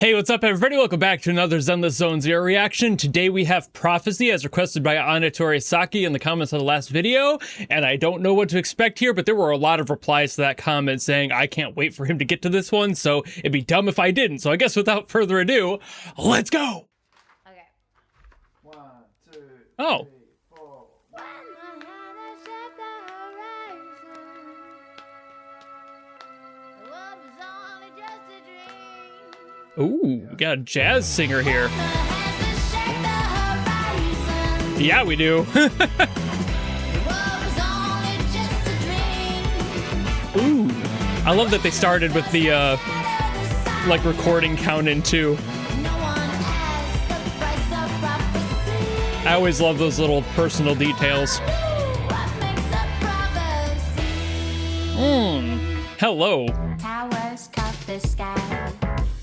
Hey, what's up everybody? Welcome back to another Zenless Zone Zero reaction. Today we have Prophecy as requested by Anatori Saki in the comments of the last video, and I don't know what to expect here, but there were a lot of replies to that comment saying I can't wait for him to get to this one, so it'd be dumb if I didn't. So I guess without further ado, let's go! Okay. 1, 2, Oh. 3, 4. Ooh, we got a jazz singer here. Yeah, we do. Ooh, I love that they started with the, like, recording count in too. I always love those little personal details. Hello. Towers cut the sky,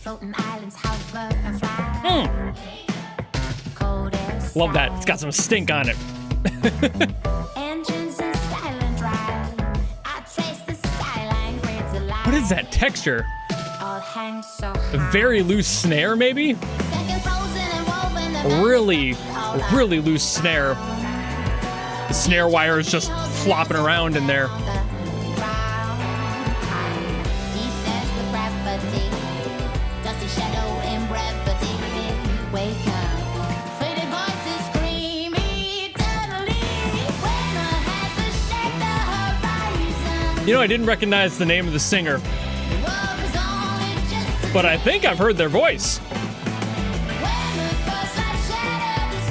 floating islands hover and fly. Love that. It's got some stink on it. Engines in silent drive. I trace the skyline grids alive. What is that texture? All hangs so A high. very loose snare, maybe? Second frozen and woven A really loose snare. The snare wire is just flopping around in there. You know, I didn't recognize the name of the singer, but I think I've heard their voice.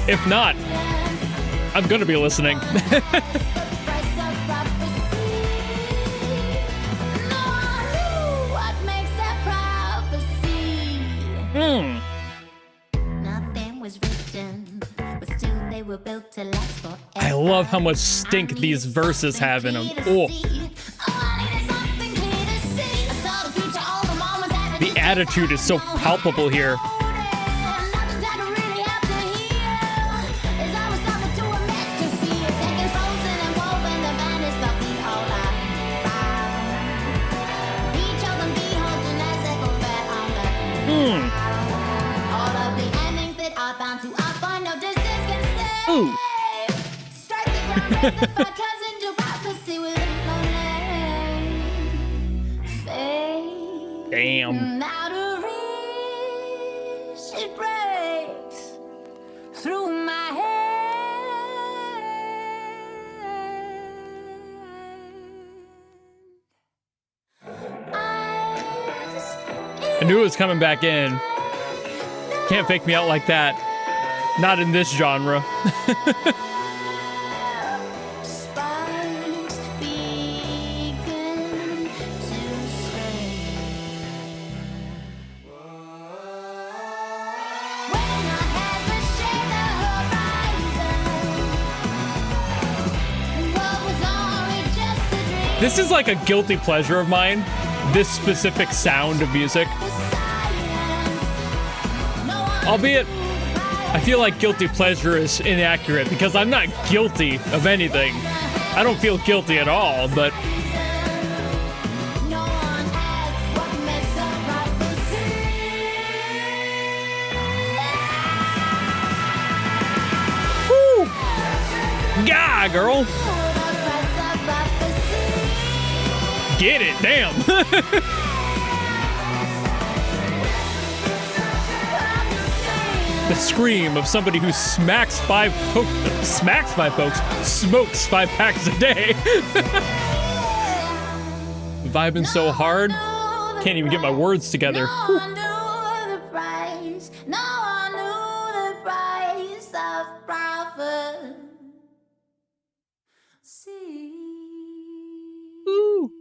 If not, I'm gonna be listening. Nothing was written, but still they were built to last forever. I love how much stink these verses have in them. Oh. The attitude is so palpable here. Ooh. Damn. It breaks through my I knew it was coming back in. Can't fake me out like that. Not in this genre. This is like a guilty pleasure of mine, this specific sound of music. Albeit, I feel like guilty pleasure is inaccurate because I'm not guilty of anything. I don't feel guilty at all, but... Woo! Gah, girl! Get it, damn! The scream of somebody who smokes 5 packs a day. Vibing so hard, can't even get my words together. Ooh.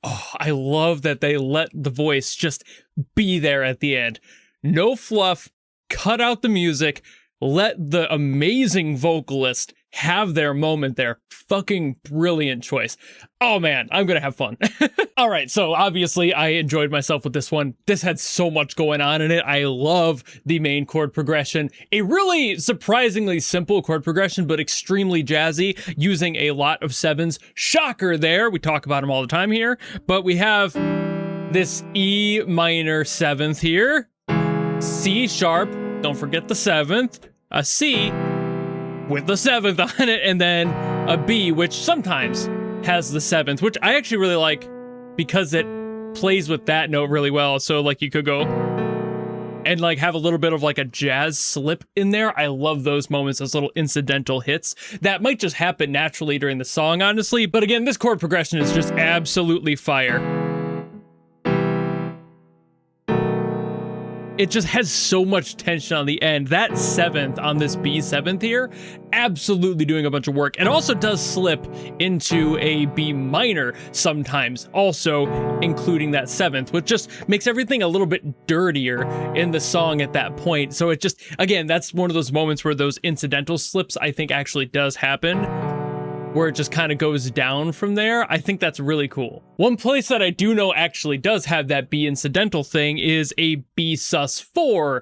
Oh, I love that they let the voice just be there at the end. No fluff, cut out the music, let the amazing vocalist have their moment there. Fucking brilliant choice. Oh man, I'm gonna have fun. All right, so obviously I enjoyed myself with this one. This had so much going on in it. I love the main chord progression. A really surprisingly simple chord progression, but extremely jazzy, using a lot of sevens. Shocker there. We talk about them all the time here, but we have this E minor 7th here, C sharp, don't forget the 7th, a C with the 7th on it, and then a B, which sometimes has the 7th, which I actually really like because it plays with that note really well. So like you could go and like have a little bit of like a jazz slip in there. I love those moments, those little incidental hits that might just happen naturally during the song, honestly. But again, this chord progression is just absolutely fire. It just has so much tension on the end. That 7th on this B7th here, absolutely doing a bunch of work. It also does slip into a B minor sometimes, also including that 7th, which just makes everything a little bit dirtier in the song at that point. So it just, again, that's one of those moments where those incidental slips I think actually does happen, where it just kind of goes down from there. I think that's really cool. One place that I do know actually does have that B incidental thing is a B sus4,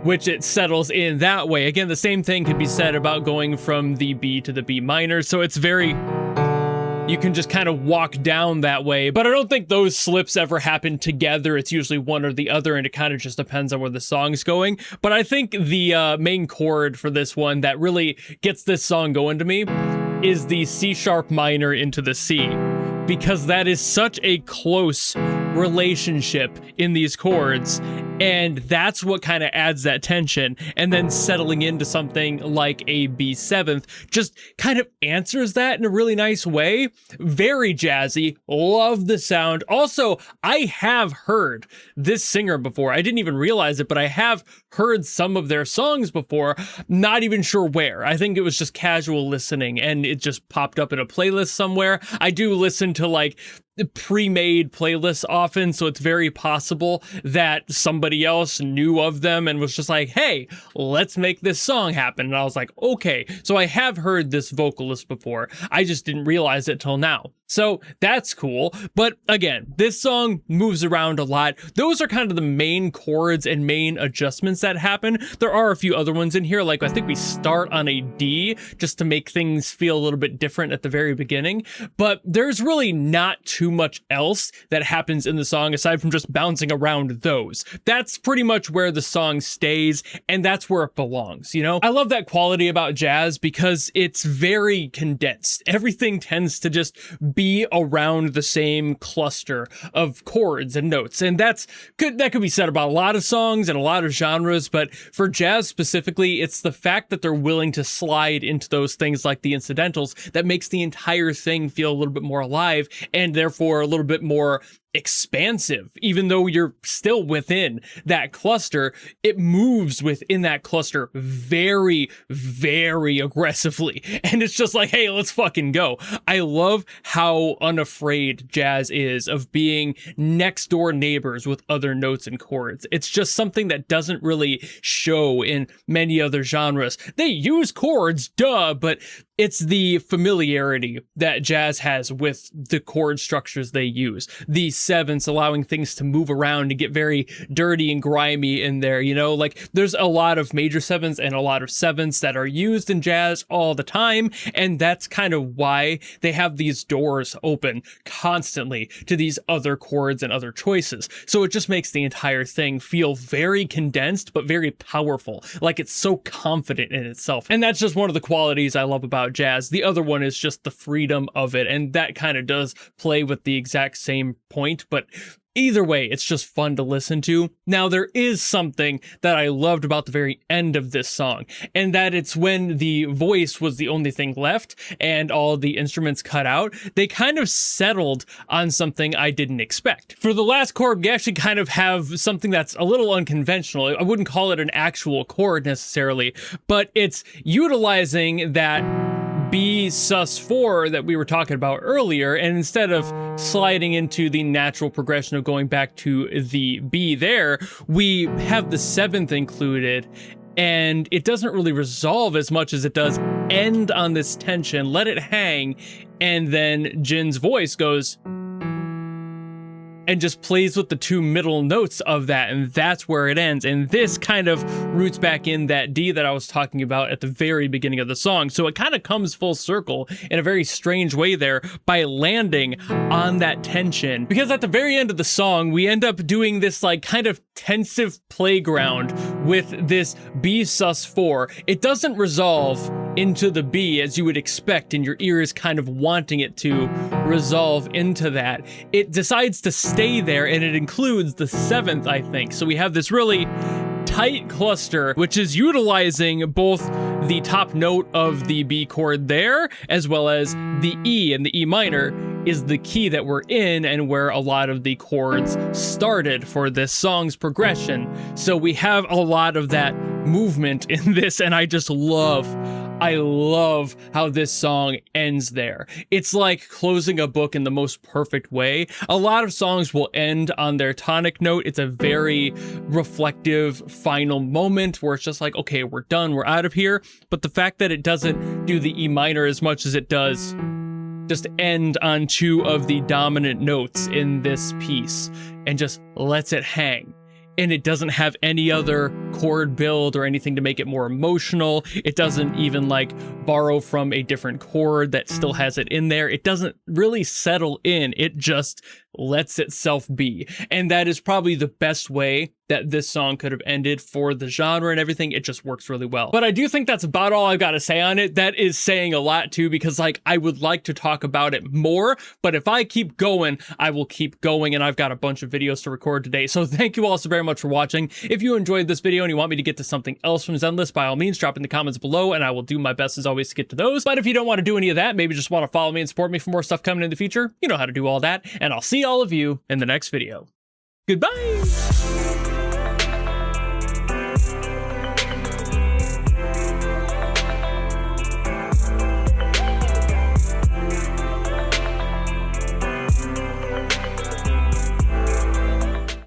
which it settles in that way. Again, the same thing could be said about going from the B to the B minor, so it's very, you can just kind of walk down that way, but I don't think those slips ever happen together. It's usually one or the other, and it kind of just depends on where the song's going. But I think the main chord for this one that really gets this song going to me is the C sharp minor into the C, because that is such a close relationship in these chords, and that's what kind of adds that tension. And then settling into something like a B7th just kind of answers that in a really nice way. Very jazzy, love the sound. Also, I have heard this singer before. I didn't even realize it, but I have heard some of their songs before, not even sure where. I think it was just casual listening and it just popped up in a playlist somewhere. I do listen to like pre-made playlists often, so it's very possible that somebody else knew of them and was just like, hey, let's make this song happen. And I was like, okay, so I have heard this vocalist before. I just didn't realize it till now. So that's cool. But again, this song moves around a lot. Those are kind of the main chords and main adjustments that happen. There are a few other ones in here, like I think we start on a D just to make things feel a little bit different at the very beginning. But there's really not too much else that happens in the song aside from just bouncing around those. That's pretty much where the song stays, and that's where it belongs, you know? I love that quality about jazz because it's very condensed. Everything tends to just be around the same cluster of chords and notes, and that's good. That could be said about a lot of songs and a lot of genres, but for jazz specifically, it's the fact that they're willing to slide into those things like the incidentals that makes the entire thing feel a little bit more alive, and therefore a little bit more expansive. Even though you're still within that cluster, it moves within that cluster very, very aggressively. And it's just like, hey, let's fucking go. I love how unafraid jazz is of being next door neighbors with other notes and chords. It's just something that doesn't really show in many other genres. They use chords, duh, but it's the familiarity that jazz has with the chord structures they use. The sevenths allowing things to move around and get very dirty and grimy in there, you know? Like, there's a lot of major sevenths and a lot of sevenths that are used in jazz all the time, and that's kind of why they have these doors open constantly to these other chords and other choices. So it just makes the entire thing feel very condensed, but very powerful. Like, it's so confident in itself. And that's just one of the qualities I love about jazz. The other one is just the freedom of it, and that kind of does play with the exact same point, but either way, it's just fun to listen to. Now, there is something that I loved about the very end of this song, and that it's when the voice was the only thing left and all the instruments cut out, they kind of settled on something I didn't expect. For the last chord, we actually kind of have something that's a little unconventional. I wouldn't call it an actual chord necessarily, but it's utilizing that B sus4 that we were talking about earlier, and instead of sliding into the natural progression of going back to the B there, we have the seventh included, and it doesn't really resolve as much as it does end on this tension, let it hang, and then Jin's voice goes, and and just plays with the two middle notes of that, and that's where it ends. And this kind of roots back in that D that I was talking about at the very beginning of the song. So it kind of comes full circle in a very strange way there by landing on that tension. Because at the very end of the song, we end up doing this like kind of tensive playground with this B sus4. It doesn't resolve into the B as you would expect, and your ear is kind of wanting it to resolve into that. It decides to stay there, and it includes the 7th, I think. So we have this really tight cluster, which is utilizing both the top note of the B chord there, as well as the E, and the E minor is the key that we're in and where a lot of the chords started for this song's progression. So we have a lot of that movement in this, and I love how this song ends there. It's like closing a book in the most perfect way. A lot of songs will end on their tonic note. It's a very reflective final moment where it's just like, okay, we're done, we're out of here. But the fact that it doesn't do the E minor as much as it does just end on two of the dominant notes in this piece and just lets it hang. And it doesn't have any other chord build or anything to make it more emotional. It doesn't even like borrow from a different chord that still has it in there. It doesn't really settle in. It just lets itself be. And that is probably the best way that this song could have ended for the genre and everything. It just works really well. But I do think that's about all I've got to say on it. That is saying a lot too, because like I would like to talk about it more, but if I keep going, I will keep going, and I've got a bunch of videos to record today. So thank you all so very much for watching. If you enjoyed this video and you want me to get to something else from Zenless, by all means, drop in the comments below and I will do my best as always to get to those. But if you don't want to do any of that, maybe just want to follow me and support me for more stuff coming in the future, you know how to do all that. And I'll see all of you in the next video. Goodbye!